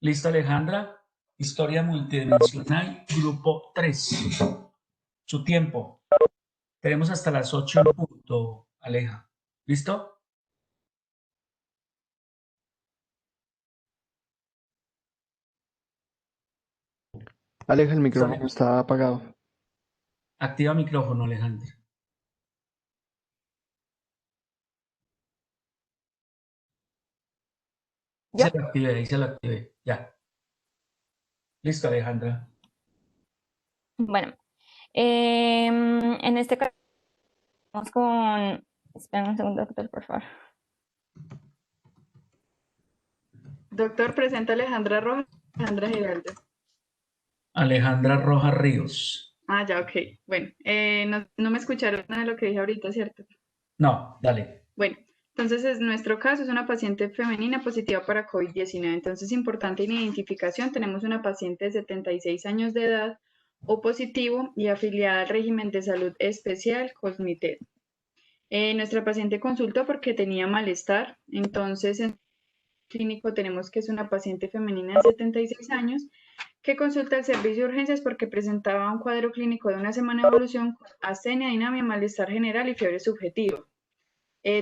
¿Listo, Alejandra? Historia multidimensional, grupo 3. Su tiempo. Tenemos hasta las 8 en punto, Aleja. ¿Listo? Aleja, el ¿Listo, micrófono Ale? está apagado. Activa micrófono, Alejandra. Se ¿Ya? lo activé, ahí se lo activé. Ya. ¿Listo, Alejandra? Bueno, en este caso vamos con... Espera un segundo, doctor, por favor. Doctor, presenta a Alejandra Rojas, Alejandra Giraldo. Alejandra Rojas Ríos. Ah, ya, ok. Bueno, no me escucharon nada de lo que dije ahorita, ¿cierto? No, dale. Bueno, entonces nuestro caso es una paciente femenina positiva para COVID-19. Entonces, importante en identificación, tenemos una paciente de 76 años de edad o positivo y afiliada al régimen de salud especial COSMITED. Nuestra paciente consultó porque tenía malestar, entonces en clínico tenemos que es una paciente femenina de 76 años que consulta el servicio de urgencias porque presentaba un cuadro clínico de una semana de evolución con astenia, dinamia, malestar general y fiebre subjetiva.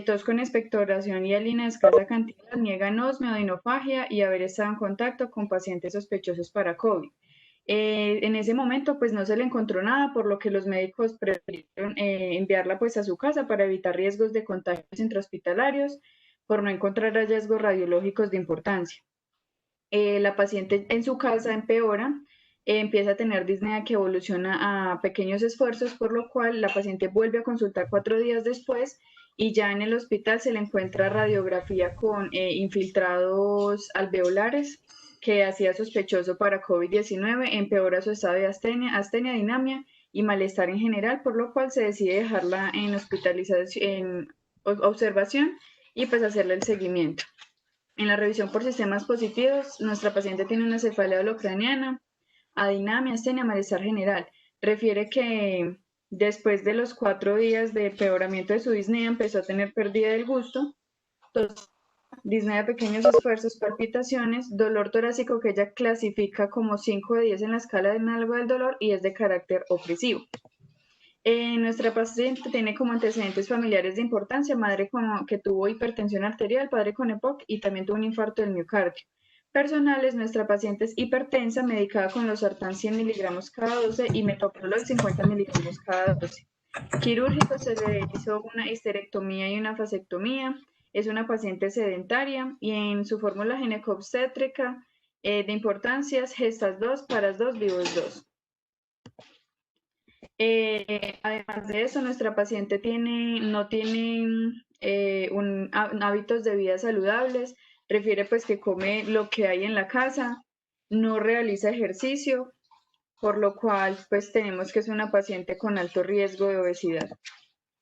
Tos con expectoración y alina de escasa cantidad, niega anosmia, odinofagia y haber estado en contacto con pacientes sospechosos para COVID. En ese momento pues no se le encontró nada, por lo que los médicos prefirieron enviarla pues a su casa para evitar riesgos de contagios intrahospitalarios, por no encontrar hallazgos radiológicos de importancia. La paciente en su casa empeora, empieza a tener disnea que evoluciona a pequeños esfuerzos, por lo cual la paciente vuelve a consultar 4 días después y ya en el hospital se le encuentra radiografía con infiltrados alveolares que hacía sospechoso para COVID-19, empeora su estado de astenia, dinamia y malestar en general, por lo cual se decide dejarla en hospitalización, en observación y pues hacerle el seguimiento. En la revisión por sistemas positivos, nuestra paciente tiene una cefalea holocraniana, adinamia, astenia, malestar general. Refiere que después de los 4 días de empeoramiento de su disnea empezó a tener pérdida del gusto, disnea de pequeños esfuerzos, palpitaciones, dolor torácico que ella clasifica como 5 de 10 en la escala de análogo del dolor y es de carácter opresivo. Nuestra paciente tiene como antecedentes familiares de importancia, madre que tuvo hipertensión arterial, padre con EPOC y también tuvo un infarto del miocardio. Personales, nuestra paciente es hipertensa, medicada con losartán 100 miligramos cada 12 y metoprolol 50 miligramos cada 12. Quirúrgico, se le hizo una histerectomía y una vasectomía. Es una paciente sedentaria y en su fórmula ginecobstétrica de importancias, gestas 2, paras 2, vivos 2. Además de eso, nuestra paciente no tiene hábitos de vida saludables, refiere pues que come lo que hay en la casa, no realiza ejercicio, por lo cual pues tenemos que es una paciente con alto riesgo de obesidad.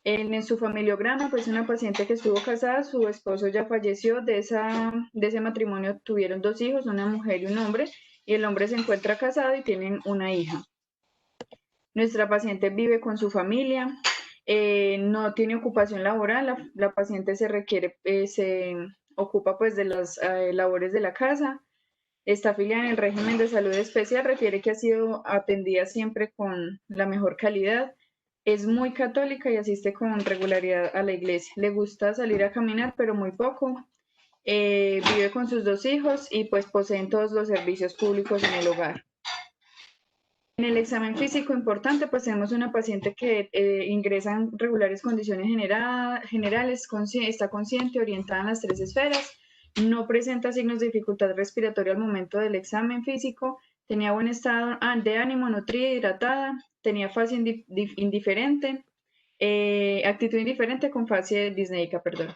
En su familiograma, pues una paciente que estuvo casada, su esposo ya falleció, de ese matrimonio tuvieron 2 hijos, una mujer y un hombre, y el hombre se encuentra casado y tienen una hija. Nuestra paciente vive con su familia, no tiene ocupación laboral, la paciente se ocupa pues de las labores de la casa, está afiliada en el régimen de salud especial, refiere que ha sido atendida siempre con la mejor calidad, es muy católica y asiste con regularidad a la iglesia, le gusta salir a caminar pero muy poco, vive con sus 2 hijos y pues poseen todos los servicios públicos en el hogar. En el examen físico importante, pues tenemos una paciente que ingresa en regulares condiciones generales, está consciente, orientada en las 3 esferas, no presenta signos de dificultad respiratoria al momento del examen físico, tenía buen estado de ánimo, nutrida, hidratada, tenía fase indiferente, actitud indiferente con fase disneica, perdón.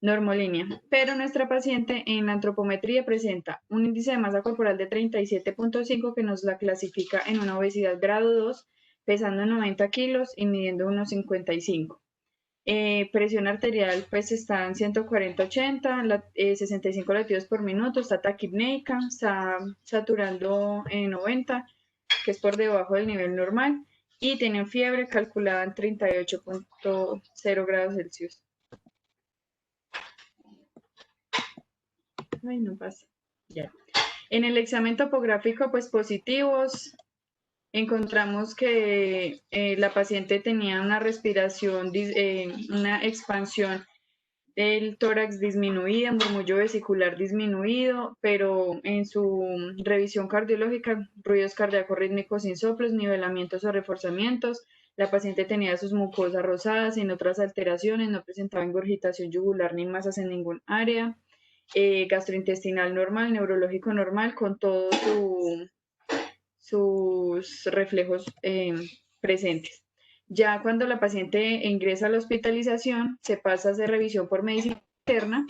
Normolínea, pero nuestra paciente en la antropometría presenta un índice de masa corporal de 37.5 que nos la clasifica en una obesidad grado 2, pesando 90 kilos y midiendo unos 55. Presión arterial pues está en 140-80, 65 latidos por minuto, está taquipneica, está saturando en 90, que es por debajo del nivel normal, y tiene fiebre calculada en 38.0 grados Celsius. Ay, no pasa. Ya. En el examen topográfico, pues positivos, encontramos que la paciente tenía una respiración, una expansión del tórax disminuida, murmullo vesicular disminuido, pero en su revisión cardiológica, ruidos cardíacos rítmicos sin soplos, nivelamientos o reforzamientos. La paciente tenía sus mucosas rosadas sin otras alteraciones, no presentaba ingurgitación yugular ni masas en ningún área. Gastrointestinal normal, neurológico normal, con todos sus reflejos presentes. Ya cuando la paciente ingresa a la hospitalización, se pasa a hacer revisión por medicina interna.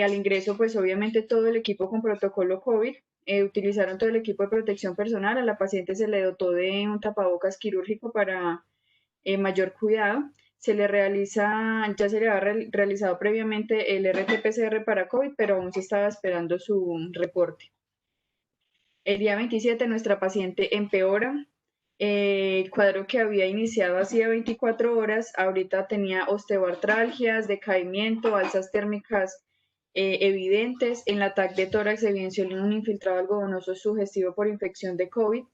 Al ingreso, pues obviamente todo el equipo con protocolo COVID, utilizaron todo el equipo de protección personal. A la paciente se le dotó de un tapabocas quirúrgico para mayor cuidado. Se le realiza, ya se le había realizado previamente el RT-PCR para COVID, pero aún se estaba esperando su reporte. El día 27 nuestra paciente empeora. El cuadro que había iniciado hacía 24 horas, ahorita tenía osteoartralgias, decaimiento, alzas térmicas evidentes. En la TAC de tórax se evidenció un infiltrado algodonoso sugestivo por infección de COVID.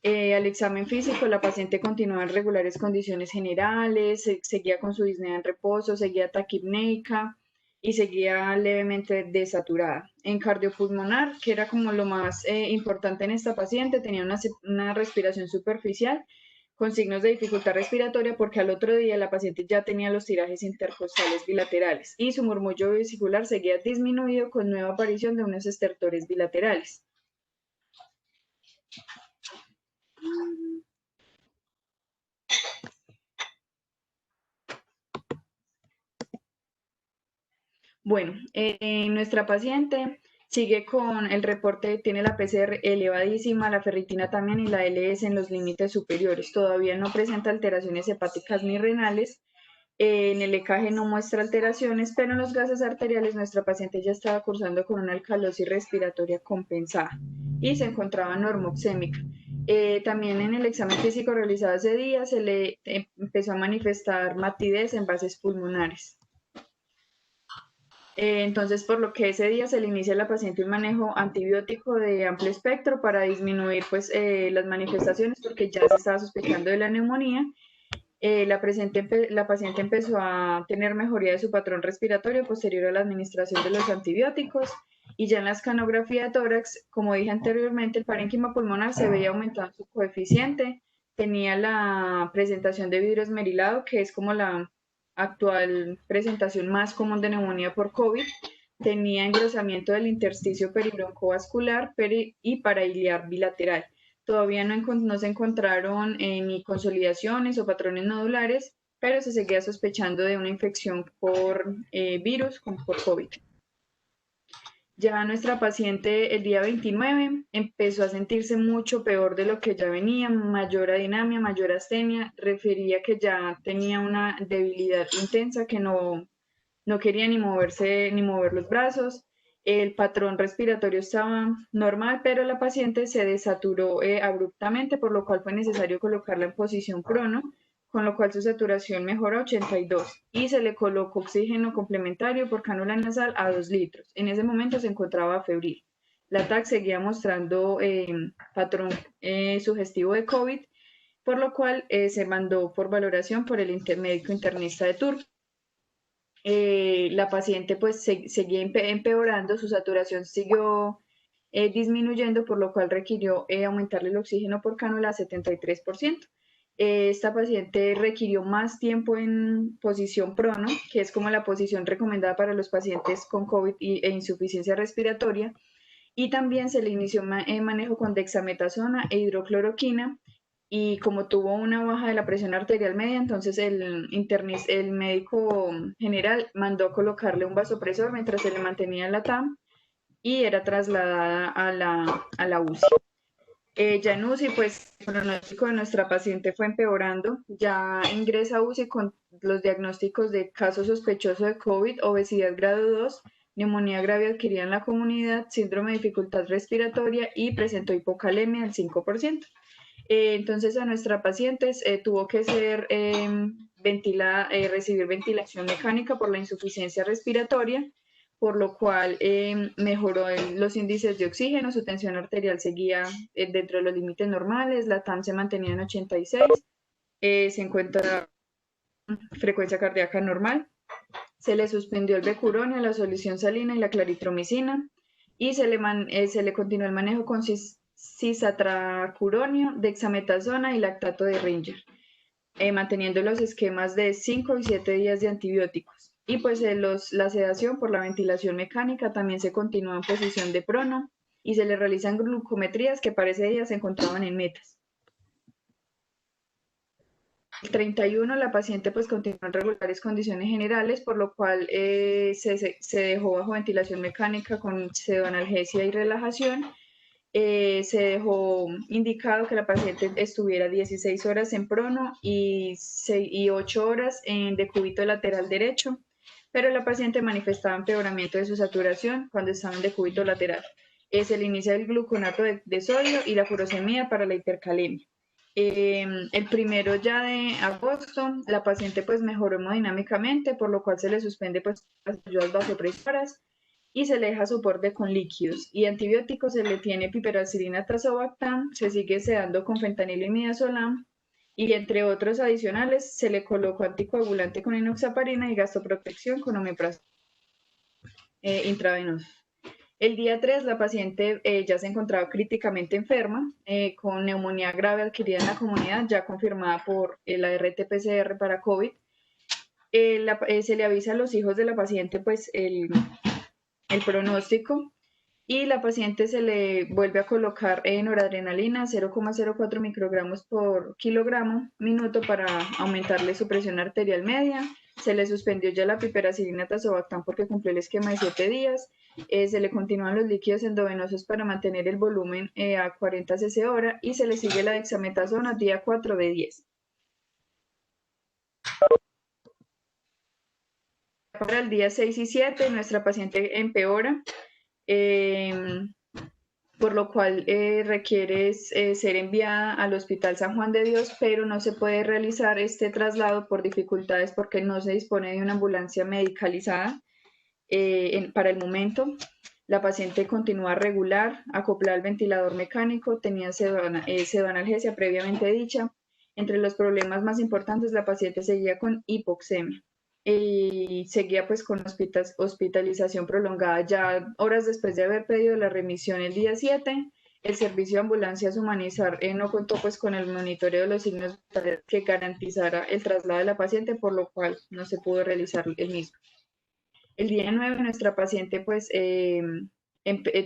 Al examen físico, la paciente continuaba en regulares condiciones generales, seguía con su disnea en reposo, seguía taquipneica y seguía levemente desaturada. En cardiopulmonar, que era como lo más importante en esta paciente, tenía una respiración superficial con signos de dificultad respiratoria porque al otro día la paciente ya tenía los tirajes intercostales bilaterales y su murmullo vesicular seguía disminuido con nueva aparición de unos estertores bilaterales. Bueno, nuestra paciente sigue con el reporte, tiene la PCR elevadísima, la ferritina también y la LS en los límites superiores. Todavía no presenta alteraciones hepáticas ni renales. En el EKG no muestra alteraciones, pero en los gases arteriales nuestra paciente ya estaba cursando con una alcalosis respiratoria compensada y se encontraba normoxémica. También en el examen físico realizado ese día se le empezó a manifestar matidez en bases pulmonares. Entonces, por lo que ese día se le inicia a la paciente un manejo antibiótico de amplio espectro para disminuir pues, las manifestaciones porque ya se estaba sospechando de la neumonía. La paciente empezó a tener mejoría de su patrón respiratorio posterior a la administración de los antibióticos y ya en la escanografía de tórax, como dije anteriormente, el parénquima pulmonar se veía aumentado su coeficiente, tenía la presentación de vidrio esmerilado, que es como la actual presentación más común de neumonía por COVID, tenía engrosamiento del intersticio peribroncovascular y parailiar bilateral. Todavía no se encontraron ni consolidaciones o patrones nodulares, pero se seguía sospechando de una infección por virus, como por COVID. Ya nuestra paciente el día 29 empezó a sentirse mucho peor de lo que ya venía, mayor adinamia, mayor astenia, refería que ya tenía una debilidad intensa, que no quería ni moverse ni mover los brazos. El patrón respiratorio estaba normal, pero la paciente se desaturó abruptamente, por lo cual fue necesario colocarla en posición prono, con lo cual su saturación mejora a 82 y se le colocó oxígeno complementario por cánula nasal a 2 litros. En ese momento se encontraba febril. La TAC seguía mostrando patrón sugestivo de COVID, por lo cual se mandó por valoración por el médico internista de turno. La paciente pues seguía empeorando, su saturación siguió disminuyendo, por lo cual requirió aumentarle el oxígeno por cánula a 73%. Esta paciente requirió más tiempo en posición prono, que es como la posición recomendada para los pacientes con COVID e insuficiencia respiratoria, y también se le inició manejo con dexametasona e hidrocloroquina, y como tuvo una baja de la presión arterial media, entonces el médico general mandó colocarle un vasopresor mientras se le mantenía la TAM y era trasladada a la UCI. Ya en UCI, pues el pronóstico de nuestra paciente fue empeorando, ya ingresa a UCI con los diagnósticos de caso sospechoso de COVID, obesidad grado 2, neumonía grave adquirida en la comunidad, síndrome de dificultad respiratoria y presentó hipocalemia del 5%. Entonces a nuestra paciente tuvo que ser recibir ventilación mecánica por la insuficiencia respiratoria, por lo cual mejoró los índices de oxígeno, su tensión arterial seguía dentro de los límites normales, la TAM se mantenía en 86, se encuentra frecuencia cardíaca normal, se le suspendió el becuronio, la solución salina y la claritromicina, y se le continuó el manejo con cisatracuronio, dexametasona y lactato de Ringer, manteniendo los esquemas de 5 y 7 días de antibióticos. Y pues la sedación por la ventilación mecánica también se continúa en posición de prono y se le realizan glucometrías que para ese día se encontraban en metas. El 31 la paciente pues continuó en regulares condiciones generales, por lo cual se dejó bajo ventilación mecánica con pseudoanalgesia y relajación. Se dejó indicado que la paciente estuviera 16 horas en prono y 8 horas en decúbito lateral derecho, pero la paciente manifestaba empeoramiento de su saturación cuando estaba en decúbito lateral. Se le inicia el gluconato de sodio y la furosemida para la hipercalemia. El 1 ya de agosto, la paciente pues mejoró hemodinámicamente, por lo cual se le suspende pues las ayudas vasopresoras y se le deja soporte con líquidos y antibióticos. Se le tiene piperacilina tazobactam, se sigue sedando con fentanilo y midazolam, y entre otros adicionales se le colocó anticoagulante con enoxaparina y gastoprotección con omeprazol intravenoso. El día 3 la paciente ya se encontraba críticamente enferma, con neumonía grave adquirida en la comunidad, ya confirmada por la RT-PCR para COVID. Se le avisa a los hijos de la paciente pues el pronóstico, y la paciente se le vuelve a colocar noradrenalina 0,04 microgramos por kilogramo minuto para aumentarle su presión arterial media. Se le suspendió ya la piperacilina tazobactam porque cumplió el esquema de 7 días. Se le continúan los líquidos endovenosos para mantener el volumen a 40 cc hora, y se le sigue la dexametasona día 4 de 10. Para el día 6 y 7 nuestra paciente empeora, por lo cual requiere ser enviada al Hospital San Juan de Dios, pero no se puede realizar este traslado por dificultades porque no se dispone de una ambulancia medicalizada para el momento. La paciente continúa regular, acoplada al ventilador mecánico, tenía pseudoanalgesia previamente dicha. Entre los problemas más importantes, la paciente seguía con hipoxemia y seguía pues con hospitalización prolongada. Ya horas después de haber pedido la remisión el día 7, el servicio de ambulancias Humanizar no contó pues con el monitoreo de los signos que garantizara el traslado de la paciente, por lo cual no se pudo realizar el mismo. El día 9 nuestra paciente pues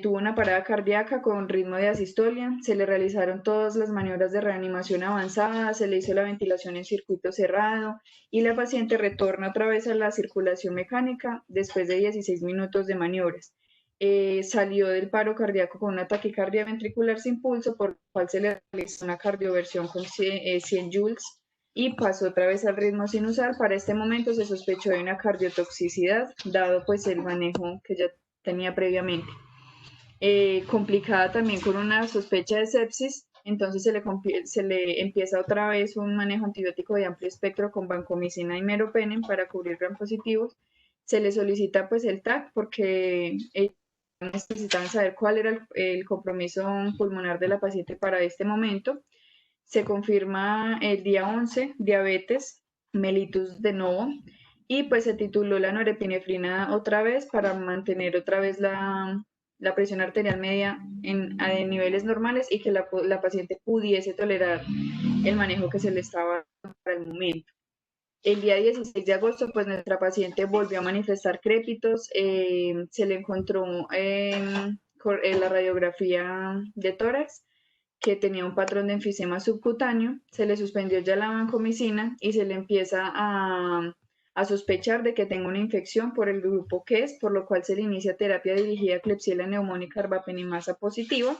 tuvo una parada cardíaca con ritmo de asistolia, se le realizaron todas las maniobras de reanimación avanzada, se le hizo la ventilación en circuito cerrado y la paciente retorna otra vez a la circulación mecánica después de 16 minutos de maniobras. Salió del paro cardíaco con una taquicardia ventricular sin pulso, por lo cual se le realizó una cardioversión con 100 joules y pasó otra vez al ritmo sinusal. Para este momento se sospechó de una cardiotoxicidad, dado pues el manejo que ya tenía previamente. Complicada también con una sospecha de sepsis, entonces se le empieza otra vez un manejo antibiótico de amplio espectro con vancomicina y meropenem para cubrir gram positivos. Se le solicita pues el TAC porque necesitaban saber cuál era el compromiso pulmonar de la paciente para este momento. Se confirma el día 11 diabetes mellitus de novo, y pues se tituló la norepinefrina otra vez para mantener otra vez la presión arterial media a niveles normales y que la paciente pudiese tolerar el manejo que se le estaba dando para el momento. El día 16 de agosto, pues nuestra paciente volvió a manifestar crépitos, se le encontró en la radiografía de tórax que tenía un patrón de enfisema subcutáneo, se le suspendió ya la vancomicina y se le empieza a sospechar de que tenga una infección por el grupo KES, por lo cual se le inicia terapia dirigida a Klebsiella neumónica carbapenimasa positiva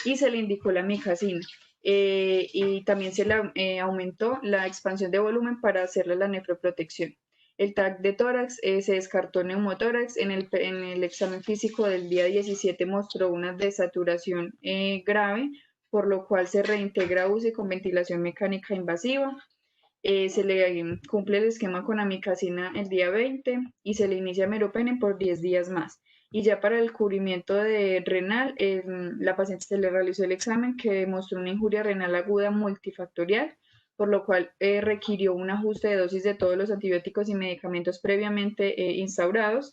y se le indicó la micacina. Y también se le aumentó la expansión de volumen para hacerle la nefroprotección. El TAC de tórax se descartó neumotórax. En el examen físico del día 17 mostró una desaturación grave, por lo cual se reintegra UCI con ventilación mecánica invasiva. Se le cumple el esquema con amicacina el día 20 y se le inicia meropenem por 10 días más. Y ya para el cubrimiento de renal, la paciente se le realizó el examen que mostró una injuria renal aguda multifactorial, por lo cual requirió un ajuste de dosis de todos los antibióticos y medicamentos previamente instaurados.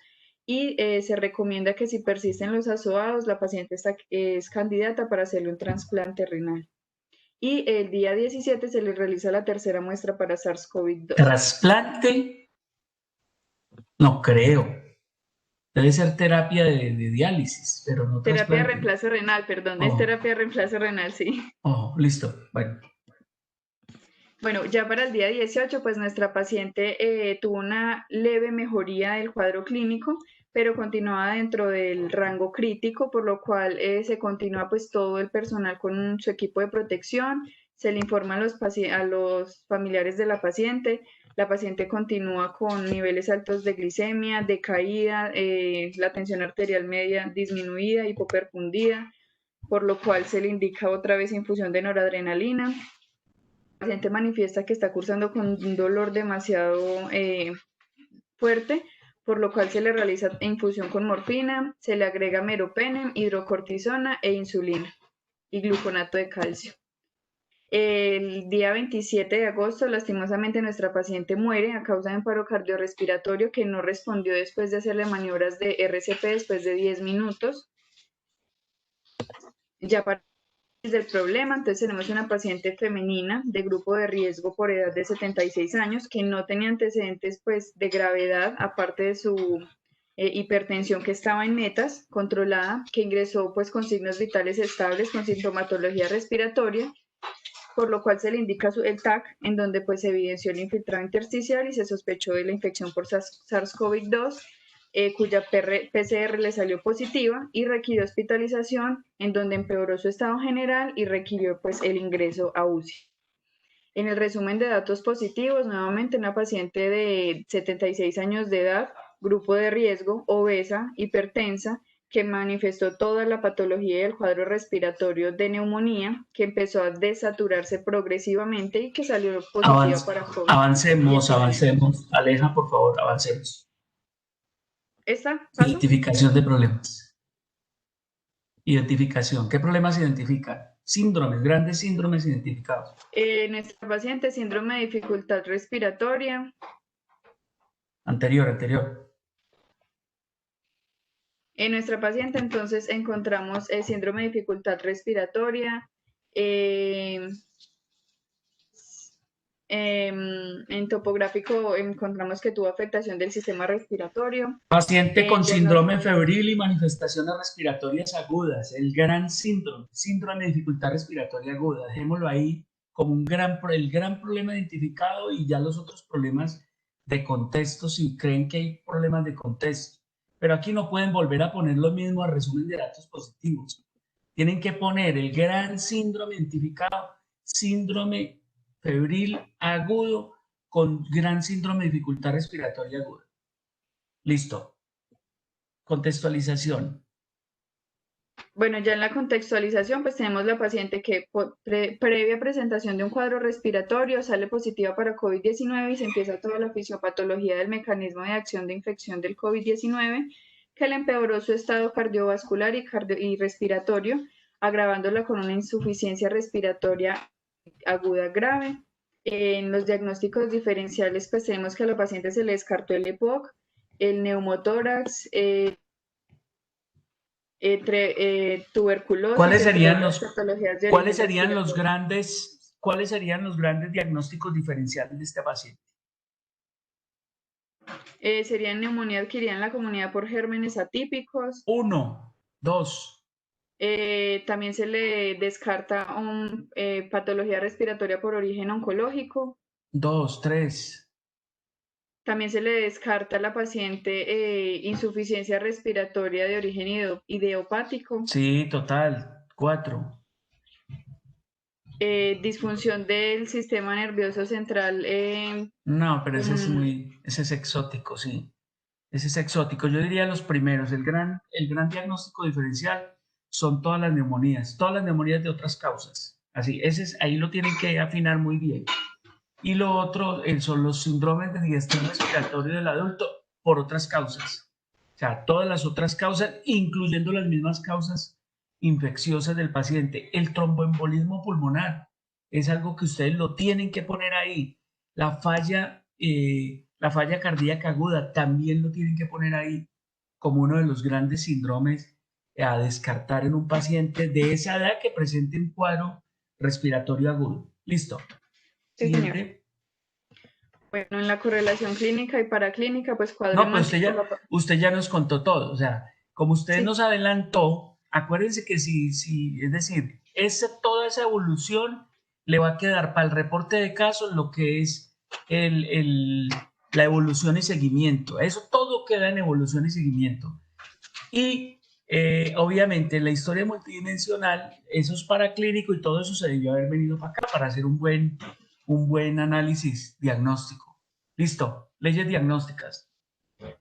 Y se recomienda que si persisten los azoados, la paciente es candidata para hacerle un trasplante renal. Y el día 17 se le realiza la tercera muestra para SARS-CoV-2. ¿Trasplante? No creo. Debe ser terapia de diálisis, pero no Terapia de trasplante. reemplazo renal, perdón, es Oh. terapia de reemplazo renal, sí. Oh, listo. Bueno. Bueno, ya para el día 18, pues nuestra paciente tuvo una leve mejoría del cuadro clínico, pero continuaba dentro del rango crítico, por lo cual se continúa pues todo el personal con su equipo de protección, se le informa a los familiares de la paciente continúa con niveles altos de glicemia, decaída, la tensión arterial media disminuida, hipoperfundida, por lo cual se le indica otra vez infusión de noradrenalina. El paciente manifiesta que está cursando con un dolor demasiado fuerte, por lo cual se le realiza infusión con morfina, se le agrega meropenem, hidrocortisona e insulina y gluconato de calcio. El día 27 de agosto, lastimosamente, nuestra paciente muere a causa de un paro cardiorrespiratorio que no respondió después de hacerle maniobras de RCP después de 10 minutos. Ya para del problema, entonces tenemos una paciente femenina de grupo de riesgo por edad de 76 años que no tenía antecedentes pues de gravedad aparte de su hipertensión que estaba en metas controlada, que ingresó pues con signos vitales estables con sintomatología respiratoria, por lo cual se le indica el TAC en donde pues se evidenció el infiltrado intersticial y se sospechó de la infección por SARS-CoV-2, cuya PCR le salió positiva y requirió hospitalización, en donde empeoró su estado general y requirió pues el ingreso a UCI. En el resumen de datos positivos, nuevamente una paciente de 76 años de edad, grupo de riesgo, obesa, hipertensa, que manifestó toda la patología del cuadro respiratorio de neumonía, que empezó a desaturarse progresivamente y que salió positiva para COVID. Avancemos. Aleja, por favor, avancemos. ¿Esta? ¿Paso? Identificación de problemas. Identificación. ¿Qué problemas identifican? Síndromes, grandes síndromes identificados. Nuestra paciente, síndrome de dificultad respiratoria. Anterior. En nuestra paciente, entonces, encontramos síndrome de dificultad respiratoria. En topográfico encontramos que tuvo afectación del sistema respiratorio. Paciente con síndrome febril y manifestaciones respiratorias agudas, el gran síndrome de dificultad respiratoria aguda. Dejémoslo ahí como el gran problema identificado y ya los otros problemas de contexto si creen que hay problemas de contexto. Pero aquí no pueden volver a poner lo mismo a resumen de datos positivos. Tienen que poner el gran síndrome identificado, síndrome febril agudo con gran síndrome de dificultad respiratoria aguda. Listo. Contextualización. Bueno, ya en la contextualización, pues tenemos la paciente que previa presentación de un cuadro respiratorio sale positiva para COVID-19 y se empieza toda la fisiopatología del mecanismo de acción de infección del COVID-19 que le empeoró su estado cardiovascular y respiratorio, agravándola con una insuficiencia respiratoria aguda grave. En los diagnósticos diferenciales, pues tenemos que a la paciente se le descartó el EPOC, el neumotórax, tuberculosis. ¿Cuáles serían los grandes diagnósticos diferenciales de esta paciente? Serían neumonía adquirida en la comunidad por gérmenes atípicos. 1, 2. También se le descarta patología respiratoria por origen oncológico. 2, 3. También se le descarta a la paciente insuficiencia respiratoria de origen idiopático. Sí, total. 4. Disfunción del sistema nervioso central. No, pero ese es exótico, sí. Ese es exótico. Yo diría los primeros. El gran diagnóstico diferencial son todas las neumonías de otras causas. Así, ahí lo tienen que afinar muy bien. y lo otro son los síndromes de digestión respiratorio del adulto por otras causas. O sea, todas las otras causas, incluyendo las mismas causas infecciosas del paciente. El tromboembolismo pulmonar es algo que ustedes lo tienen que poner ahí. La falla cardíaca aguda también lo tienen que poner ahí como uno de los grandes síndromes a descartar en un paciente de esa edad que presente un cuadro respiratorio agudo. Listo. Sí, señor. Siguiente. Bueno, en la correlación clínica y paraclínica, pues cuadro No, pues hemático. usted ya nos contó todo. O sea, como usted Sí. nos adelantó, acuérdense que es decir, toda esa evolución le va a quedar para el reporte de casos lo que es la evolución y seguimiento. Eso todo queda en evolución y seguimiento. Y obviamente en la historia multidimensional, eso es paraclínico y todo eso se debió haber venido para acá para hacer un buen análisis diagnóstico. Listo, leyes diagnósticas.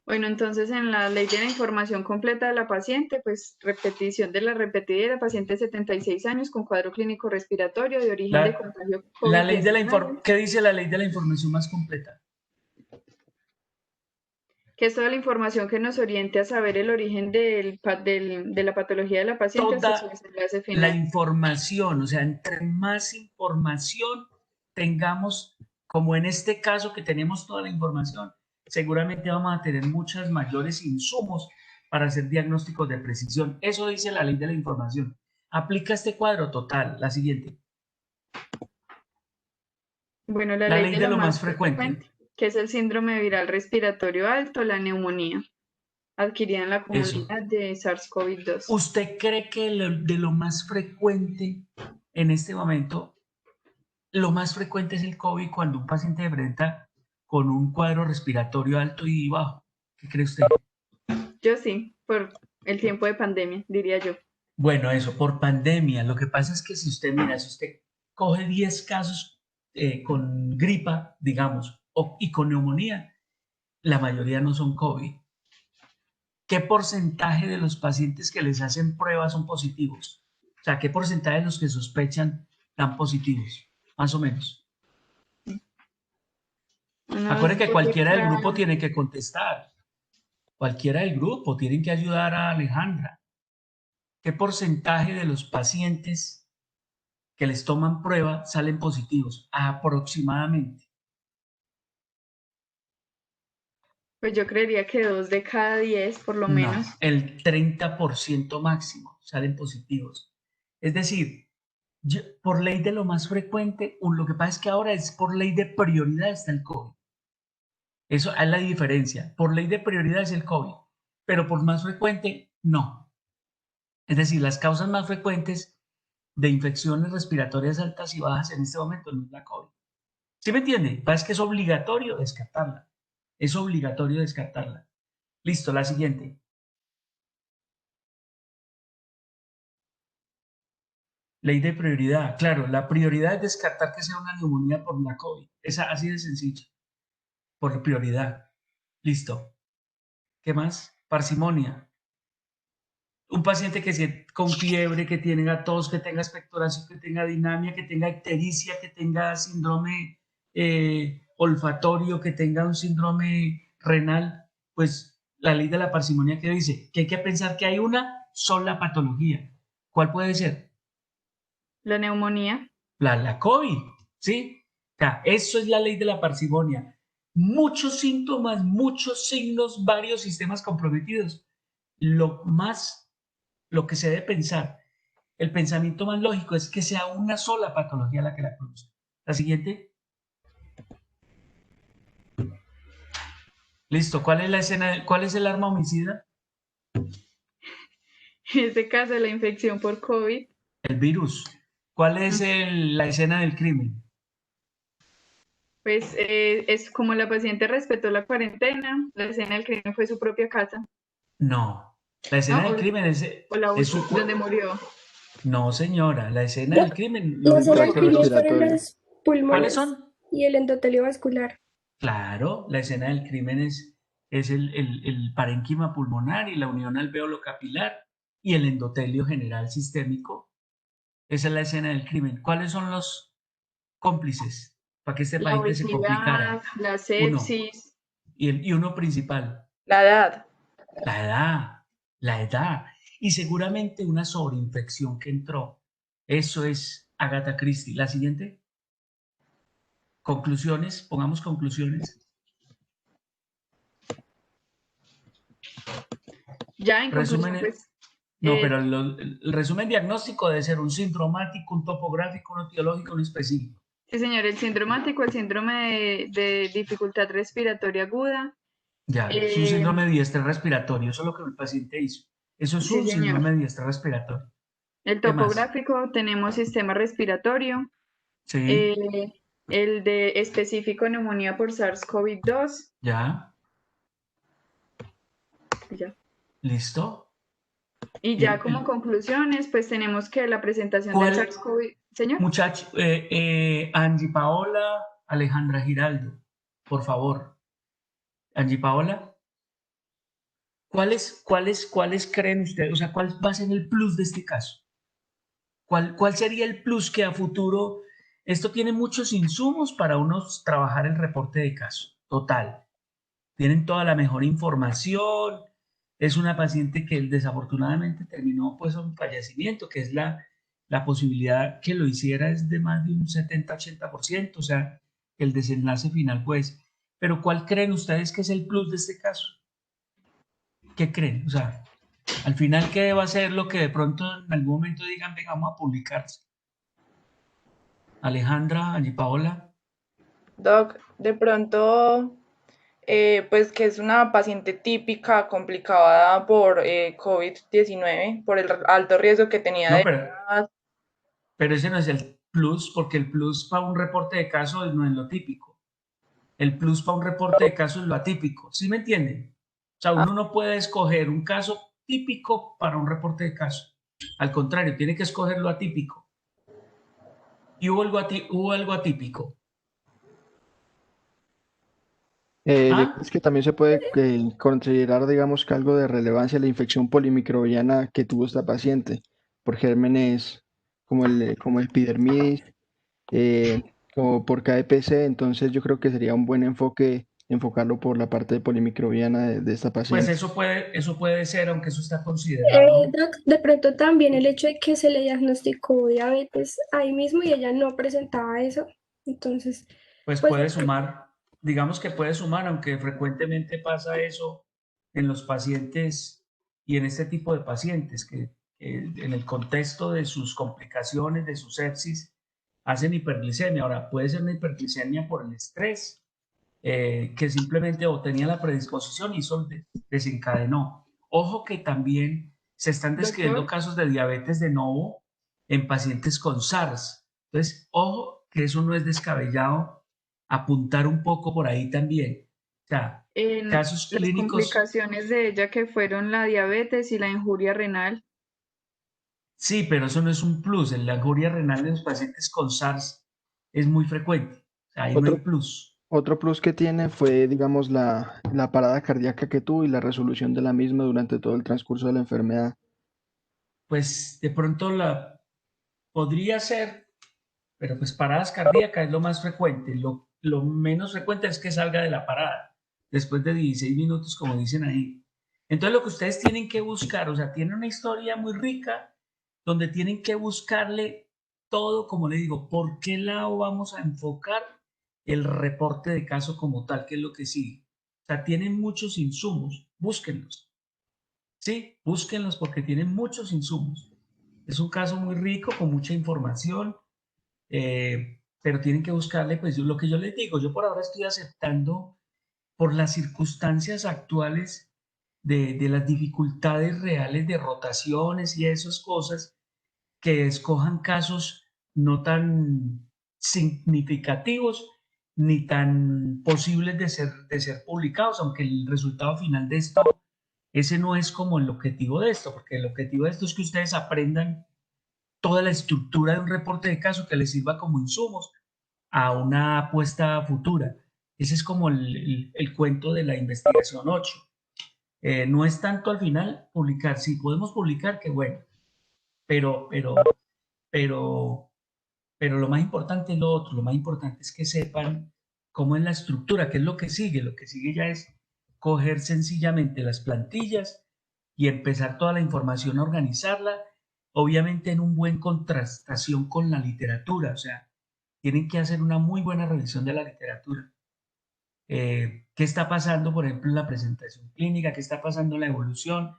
Bueno, entonces en la ley de la información completa de la paciente, pues repetición de la repetida de la paciente de 76 años con cuadro clínico respiratorio de origen de contagio La ley de COVID-19. ¿Qué dice la ley de la información más completa? Que es toda la información que nos oriente a saber el origen de la patología de la paciente hasta su desenlace La final. información, o sea, entre más información tengamos, como en este caso que tenemos toda la información, seguramente vamos a tener muchos mayores insumos para hacer diagnósticos de precisión. Eso dice la ley de la información. Aplica este cuadro total. La siguiente. Bueno, la La ley ley de de lo lo más más frecuente. que es el síndrome viral respiratorio alto, la neumonía, adquirida en la comunidad de SARS-CoV-2. ¿Usted cree que de lo más frecuente en este momento, lo más frecuente es el COVID cuando un paciente se enfrenta con un cuadro respiratorio alto y bajo? ¿Qué cree usted? Yo sí, por el tiempo de pandemia, diría yo. Bueno, eso, por pandemia. Lo que pasa es que si usted coge 10 casos con gripa, digamos, y con neumonía, la mayoría no son COVID. ¿Qué porcentaje de los pacientes que les hacen pruebas son positivos? O sea, ¿qué porcentaje de los que sospechan dan positivos? Más o menos. Acuérdense que cualquiera del grupo tiene que contestar. Cualquiera del grupo tiene que ayudar a Alejandra. ¿Qué porcentaje de los pacientes que les toman prueba salen positivos? Aproximadamente. Pues yo creería que 2 de cada 10 por lo menos. No, el 30% máximo salen positivos. Es decir, por ley de lo más frecuente, lo que pasa es que ahora es por ley de prioridad está el COVID. Eso es la diferencia. Por ley de prioridad es el COVID, pero por más frecuente, no. Es decir, las causas más frecuentes de infecciones respiratorias altas y bajas en este momento no es la COVID. ¿Sí me entiende? Es que es obligatorio descartarla. Es obligatorio descartarla. Listo, la siguiente. Ley de prioridad. Claro, la prioridad es descartar que sea una neumonía por la COVID. Es así de sencillo. Por prioridad. Listo. ¿Qué más? Parsimonia. Un paciente con fiebre, que tenga tos, que tenga expectoración, que tenga dinamia, que tenga ictericia, que tenga síndrome olfatorio, que tenga un síndrome renal, pues la ley de la parsimonia que dice que hay que pensar que hay una sola patología. ¿Cuál puede ser? La neumonía. La COVID, ¿sí? O sea, eso es la ley de la parsimonia. Muchos síntomas, muchos signos, varios sistemas comprometidos. Lo que se debe pensar, el pensamiento más lógico es que sea una sola patología la que la produce. La siguiente. Listo. ¿Cuál es la escena? ¿Cuál es el arma homicida? En este caso, la infección por COVID. El virus. ¿Cuál es la escena del crimen? Pues es como la paciente respetó la cuarentena, la escena del crimen fue su propia casa. No. La escena del crimen es su donde murió. No, señora. La escena del crimen. La escena del crimen fueron los pulmones. ¿Cuáles son? Y el endotelio vascular. Claro, la escena del crimen es el parénquima pulmonar y la unión alveolo capilar y el endotelio general sistémico. Esa es la escena del crimen. ¿Cuáles son los cómplices? para que este La paciente se obesidad, complicara. la Uno, sepsis. y uno principal, La edad. la edad, la edad. Y seguramente una sobreinfección que entró. Eso es Agatha Christie. La siguiente. Conclusiones, pongamos conclusiones. Ya en conclusión, Resumen, pues, no, pero el resumen diagnóstico debe ser un sindromático, un topográfico, un etiológico, un específico. sí, señor, el sindromático, el síndrome de dificultad respiratoria aguda. Ya, es un síndrome de diestrés respiratorio, eso es lo que el paciente hizo. Eso es Sí, un señor. síndrome de diestrés respiratorio. El ¿Qué más? topográfico, tenemos sistema respiratorio. Sí, El de específico neumonía por SARS-CoV-2. ya, Ya. listo. Y ya como conclusiones, pues tenemos que la presentación del ¿Cuál? SARS-CoV, señor. Muchacho, Angie Paola, Alejandra Giraldo, por favor. Angie Paola, ¿cuáles creen ustedes? O sea, ¿cuál va a ser el plus de este caso? ¿Cuál sería el plus que a futuro? Esto tiene muchos insumos para uno trabajar el reporte de caso, total. Tienen toda la mejor información. Es una paciente que desafortunadamente terminó pues un fallecimiento, que es la posibilidad que lo hiciera es de más de un 70-80%, o sea, el desenlace final pues. Pero ¿cuál creen ustedes que es el plus de este caso? ¿Qué creen? O sea, al final, ¿qué va a ser lo que de pronto en algún momento digan, venga, vamos a publicarse? Alejandra, Angie Paola. Doc, de pronto, pues que es una paciente típica, complicada por COVID-19, por el alto riesgo que tenía No, de... pero ese no es el plus, porque el plus para un reporte de caso no es lo típico. El plus para un reporte de caso es lo atípico. ¿Sí me entienden? O sea, uno no puede escoger un caso típico para un reporte de caso. Al contrario, tiene que escoger lo atípico. Y hubo algo atípico. Yo creo que también se puede considerar, digamos, que algo de relevancia la infección polimicrobiana que tuvo esta paciente por gérmenes como el epidermidis, como por KPC. Entonces yo creo que sería un buen enfoque enfocarlo por la parte polimicrobiana de esta Pues paciente. eso puede ser, aunque eso está considerado. Doc, de pronto también el hecho de que se le diagnosticó diabetes ahí mismo y ella no presentaba eso. Entonces, Pues pues puede sumar, digamos que puede sumar, aunque frecuentemente pasa eso en los pacientes y en este tipo de pacientes que en el contexto de sus complicaciones, de su sepsis, hacen hiperglicemia. Ahora, puede ser una hiperglicemia por el estrés, que simplemente o tenía la predisposición y eso desencadenó. Ojo que también se están describiendo Doctor. casos de diabetes de novo en pacientes con SARS. Entonces, ojo que eso no es descabellado apuntar un poco por ahí también. O sea, En casos las clínicos, complicaciones de ella que fueron la diabetes y la injuria renal. sí, pero eso no es un plus. La injuria renal en los pacientes con SARS es muy frecuente. O sea, ahí no hay Otro, plus. otro plus que tiene fue, digamos, la parada cardíaca que tuvo y la resolución de la misma durante todo el transcurso de la enfermedad. Pues de pronto la podría ser, pero pues paradas cardíacas es lo más frecuente. Lo menos frecuente es que salga de la parada después de 16 minutos, como dicen ahí. Entonces lo que ustedes tienen que buscar, o sea, tiene una historia muy rica donde tienen que buscarle todo, como le digo, por qué lado vamos a enfocar el reporte de caso como tal, que es lo que sigue. O sea, tienen muchos insumos, búsquenlos. Sí, búsquenlos porque tienen muchos insumos. Es un caso muy rico, con mucha información, pero tienen que buscarle, pues lo que yo les digo, yo por ahora estoy aceptando por las circunstancias actuales de las dificultades reales de rotaciones y esas cosas, que escojan casos no tan significativos ni tan posibles de ser publicados, aunque el resultado final de esto, ese no es como el objetivo de esto, porque el objetivo de esto es que ustedes aprendan toda la estructura de un reporte de caso que les sirva como insumos a una apuesta futura. Ese es como el cuento de la investigación 8. No es tanto al final publicar, si podemos publicar, qué bueno, pero, pero, pero pero lo más importante es lo otro, lo más importante es que sepan cómo es la estructura, qué es lo que sigue. Lo que sigue ya es coger sencillamente las plantillas y empezar toda la información a organizarla, obviamente en un buen contrastación con la literatura, o sea, tienen que hacer una muy buena revisión de la literatura. ¿Qué está pasando, por ejemplo, en la presentación clínica? ¿Qué está pasando en la evolución?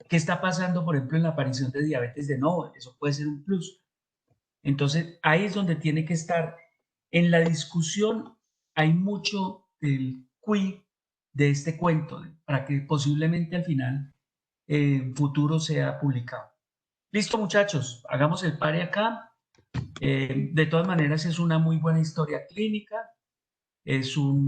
¿Qué está pasando, por ejemplo, en la aparición de diabetes de novo? Eso puede ser un plus. Entonces, ahí es donde tiene que estar. En la discusión hay mucho del quid de este cuento, para que posiblemente al final, en futuro, sea publicado. Listo, muchachos, hagamos el pare acá. De todas maneras, es una muy buena historia clínica. Es un